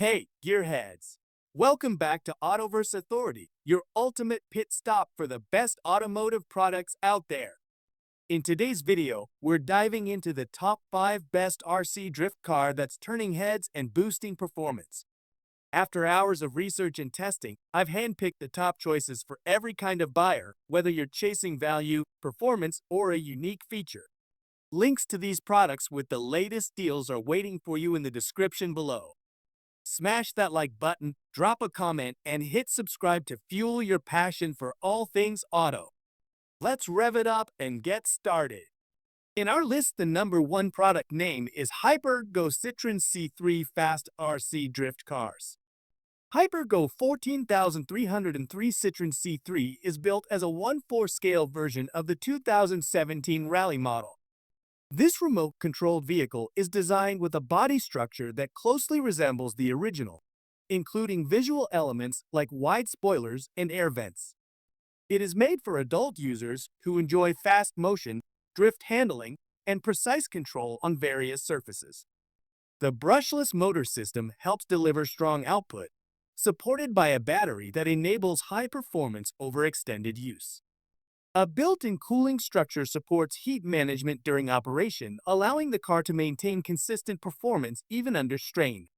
Hey, gearheads! Welcome back to Autoverse Authority, your ultimate pit stop for the best automotive products out there. In today's video, we're diving into the top 5 best RC drift car that's turning heads and boosting performance. After hours of research and testing, I've handpicked the top choices for every kind of buyer, whether you're chasing value, performance, or a unique feature. Links to these products with the latest deals are waiting for you in the description below. Smash that like button, drop a comment, and hit subscribe to fuel your passion for all things auto. Let's rev it up and get started. In our list, the number 1 product name is HTURCCOP Citroen C3 Fast RC Drift Cars. HTURCCOP 14303 Citroen C3 is built as a 1/4 scale version of the 2017 Rally model. This remote-controlled vehicle is designed with a body structure that closely resembles the original, including visual elements like wide spoilers and air vents. It is made for adult users who enjoy fast motion, drift handling, and precise control on various surfaces. The brushless motor system helps deliver strong output, supported by a battery that enables high performance over extended use. A built-in cooling structure supports heat management during operation, allowing the car to maintain consistent performance even under strain.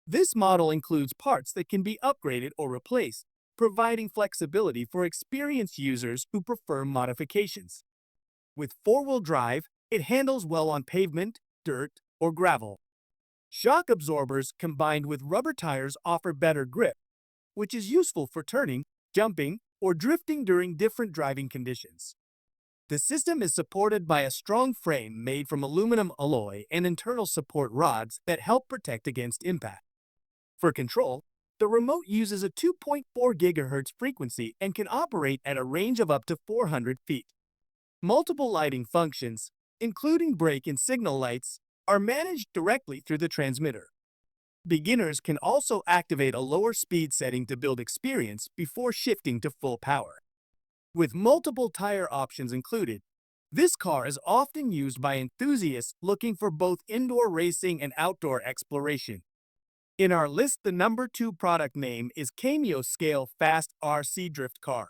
This model includes parts that can be upgraded or replaced, providing flexibility for experienced users who prefer modifications. With 4-wheel drive, it handles well on pavement, dirt, or gravel. Shock absorbers combined with rubber tires offer better grip, which is useful for turning, jumping, or drifting during different driving conditions. The system is supported by a strong frame made from aluminum alloy and internal support rods that help protect against impact. For control, the remote uses a 2.4 GHz frequency and can operate at a range of up to 400 feet. Multiple lighting functions, including brake and signal lights, are managed directly through the transmitter. Beginners can also activate a lower speed setting to build experience before shifting to full power. With multiple tire options included, this car is often used by enthusiasts looking for both indoor racing and outdoor exploration. In our list, the number 2 product name is KAIMIO Scale Fast RC Drift Car.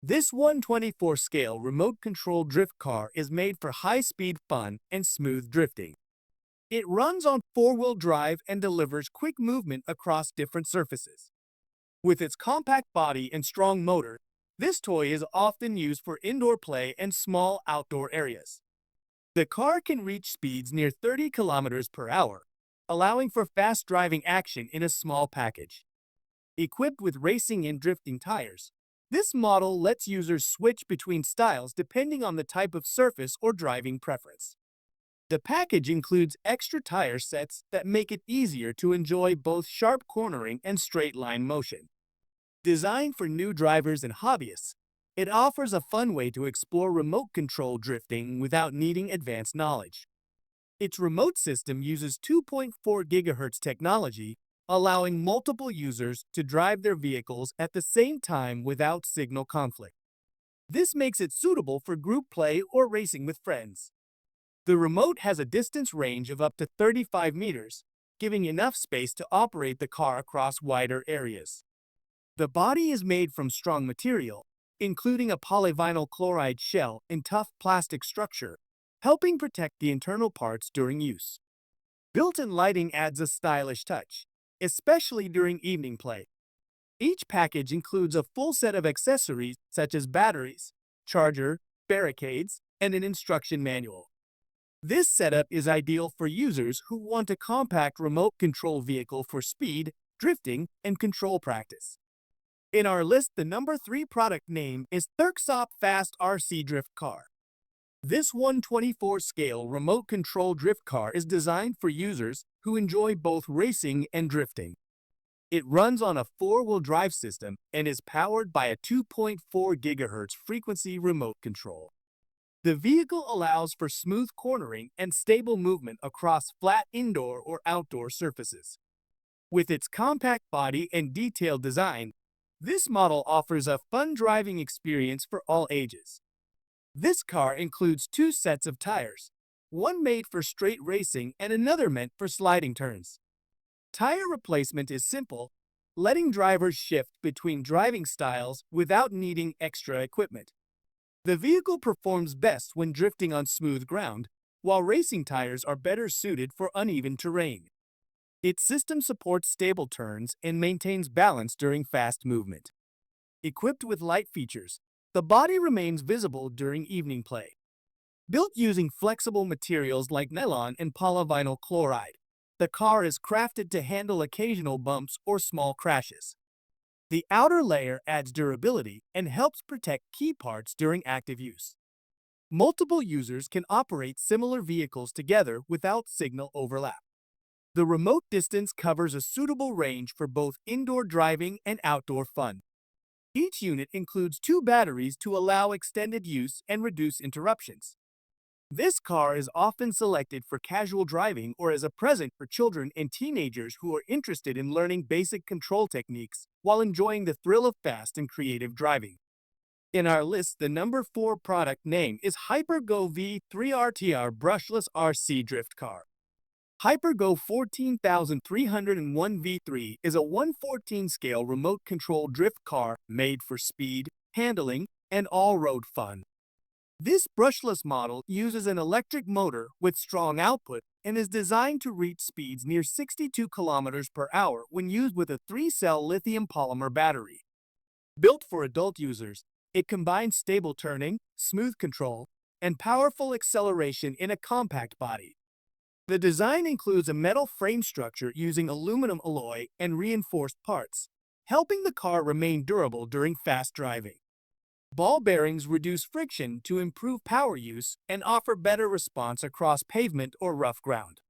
This 1/24 scale remote-controlled drift car is made for high-speed fun and smooth drifting. It runs on 4-wheel drive and delivers quick movement across different surfaces. With its compact body and strong motor, this toy is often used for indoor play and small outdoor areas. The car can reach speeds near 30 kilometers per hour, allowing for fast driving action in a small package. Equipped with racing and drifting tires, this model lets users switch between styles depending on the type of surface or driving preference. The package includes extra tire sets that make it easier to enjoy both sharp cornering and straight-line motion. Designed for new drivers and hobbyists, it offers a fun way to explore remote-control drifting without needing advanced knowledge. Its remote system uses 2.4 GHz technology, allowing multiple users to drive their vehicles at the same time without signal conflict. This makes it suitable for group play or racing with friends. The remote has a distance range of up to 35 meters, giving enough space to operate the car across wider areas. The body is made from strong material, including a polyvinyl chloride shell and tough plastic structure, helping protect the internal parts during use. Built-in lighting adds a stylish touch, especially during evening play. Each package includes a full set of accessories such as batteries, charger, barricades, and an instruction manual. This setup is ideal for users who want a compact remote control vehicle for speed, drifting, and control practice. In our list, the number 3 product name is HTURCCOP Fast RC Drift Car. This 1/24 scale remote control drift car is designed for users who enjoy both racing and drifting. It runs on a 4-wheel drive system and is powered by a 2.4 GHz frequency remote control. The vehicle allows for smooth cornering and stable movement across flat indoor or outdoor surfaces. With its compact body and detailed design, this model offers a fun driving experience for all ages. This car includes 2 sets of tires, one made for straight racing and another meant for sliding turns. Tire replacement is simple, letting drivers shift between driving styles without needing extra equipment. The vehicle performs best when drifting on smooth ground, while racing tires are better suited for uneven terrain. Its system supports stable turns and maintains balance during fast movement. Equipped with light features, the body remains visible during evening play. Built using flexible materials like nylon and polyvinyl chloride, the car is crafted to handle occasional bumps or small crashes. The outer layer adds durability and helps protect key parts during active use. Multiple users can operate similar vehicles together without signal overlap. The remote distance covers a suitable range for both indoor driving and outdoor fun. Each unit includes 2 batteries to allow extended use and reduce interruptions. This car is often selected for casual driving or as a present for children and teenagers who are interested in learning basic control techniques while enjoying the thrill of fast and creative driving. In our list, the number 4 product name is HyperGo V3RTR Brushless RC Drift Car. HyperGo 14301 V3 is a 1/14 scale remote-controlled drift car made for speed, handling, and all-road fun. This brushless model uses an electric motor with strong output and is designed to reach speeds near 62 kilometers per hour when used with a 3-cell lithium polymer battery. Built for adult users, it combines stable turning, smooth control, and powerful acceleration in a compact body. The design includes a metal frame structure using aluminum alloy and reinforced parts, helping the car remain durable during fast driving. Ball bearings reduce friction to improve power use and offer better response across pavement or rough ground.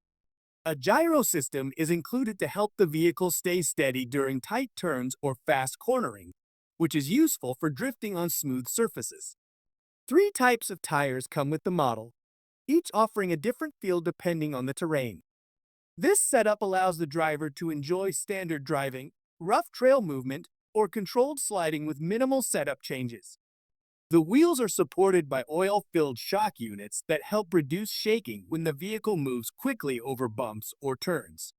A gyro system is included to help the vehicle stay steady during tight turns or fast cornering, which is useful for drifting on smooth surfaces. 3 types of tires come with the model, each offering a different feel depending on the terrain. This setup allows the driver to enjoy standard driving, rough trail movement, or controlled sliding with minimal setup changes. The wheels are supported by oil-filled shock units that help reduce shaking when the vehicle moves quickly over bumps or turns.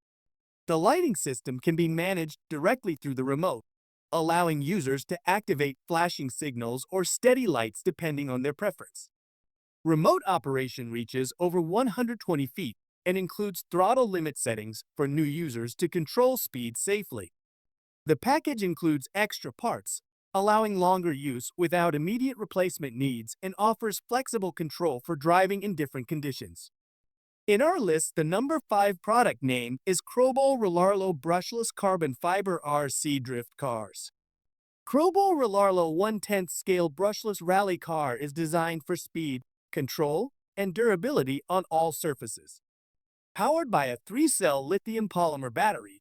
The lighting system can be managed directly through the remote, allowing users to activate flashing signals or steady lights depending on their preference. Remote operation reaches over 120 feet and includes throttle limit settings for new users to control speed safely. The package includes extra parts, allowing longer use without immediate replacement needs and offers flexible control for driving in different conditions. In our list, the number 5 product name is CROBOLL RLAARLO Brushless Carbon Fiber RC Drift Cars. CROBOLL RLAARLO 1/10 scale brushless rally car is designed for speed, control, and durability on all surfaces. Powered by a 3-cell lithium polymer battery,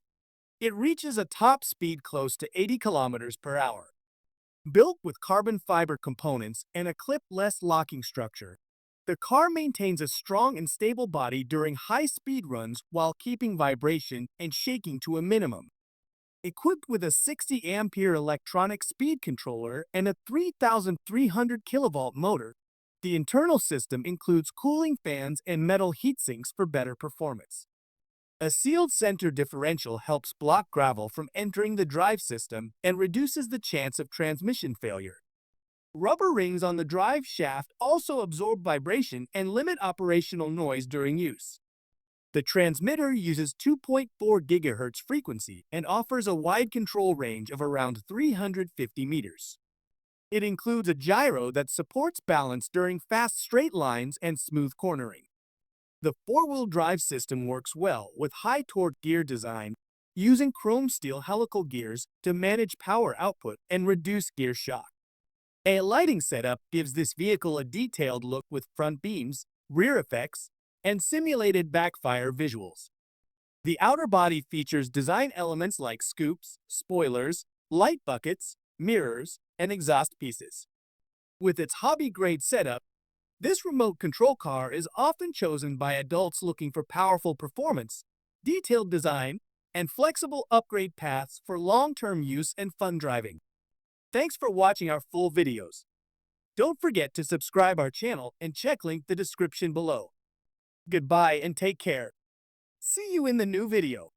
it reaches a top speed close to 80 kilometers per hour. Built with carbon fiber components and a clip-less locking structure, the car maintains a strong and stable body during high-speed runs while keeping vibration and shaking to a minimum. Equipped with a 60-ampere electronic speed controller and a 3,300 kilovolt motor, the internal system includes cooling fans and metal heatsinks for better performance. A sealed center differential helps block gravel from entering the drive system and reduces the chance of transmission failure. Rubber rings on the drive shaft also absorb vibration and limit operational noise during use. The transmitter uses 2.4 GHz frequency and offers a wide control range of around 350 meters. It includes a gyro that supports balance during fast straight lines and smooth cornering. The 4-wheel drive system works well with high-torque gear design, using chrome steel helical gears to manage power output and reduce gear shock. A lighting setup gives this vehicle a detailed look with front beams, rear effects, and simulated backfire visuals. The outer body features design elements like scoops, spoilers, light buckets, mirrors, and exhaust pieces. With its hobby-grade setup, this remote control car is often chosen by adults looking for powerful performance, detailed design, and flexible upgrade paths for long-term use and fun driving. Thanks for watching our full videos. Don't forget to subscribe our channel and check link the description below. Goodbye and take care. See you in the new video.